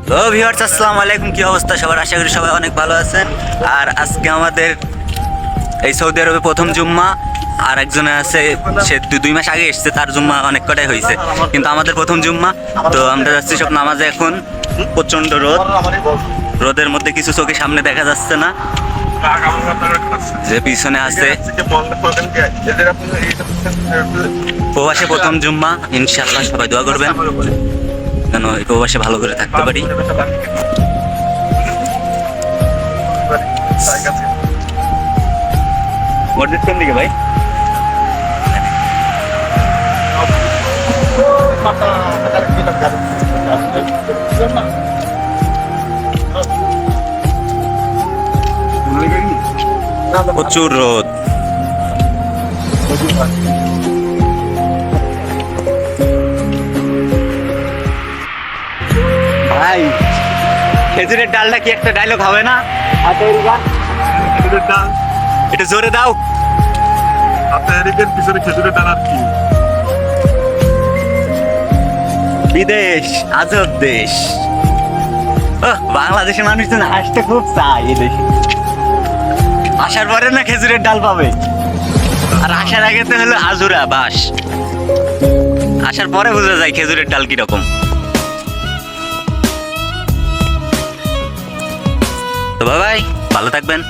তো ভিউয়ার্স আসসালামু আলাইকুম, কি অবস্থা সবার? আশা করি সবাই অনেক ভালো আছেন। আর আজকে আমাদের এই সৌদি আরবে প্রথম জুম্মা। আর একজনে আছে, সে 2 মাস আগে এসেছে, তার জুম্মা অনেক কটাই হয়েছে, কিন্তু আমাদের প্রথম জুম্মা। তো আমরা যাচ্ছি সব নামাজে। এখন প্রচণ্ড রোদ, রোদের মধ্যে কিছু চোখে সামনে দেখা যাচ্ছে না, যে পিছনে আছে। প্রবাসে প্রথম জুম্মা, ইনশাআল্লাহ সবাই দোয়া করবেন যেন এই প্রবাসে ভালো করে থাকতে পারি। মসজিদ কোন দিকে ভাই? প্রচুর রোদ। ভাই, খেজুরের ডালটা কি একটা ডায়লগ হবে না? খেজুরের ডাল, এটা জোরে দাও। আপনার পিছনে খেজুরের ডাল আর কি? বিদেশ আজব দেশ। বাংলাদেশের মানুষ তো আসতে খুব চায় এই দেশে। আসার পরে না খেজুরের ডাল পাবে, আর আসার আগে তো হলো আজুরা বাস। আসার পরে বোঝা যায় খেজুরের ডাল কিরকম। তো ভাই ভালো থাকবেন।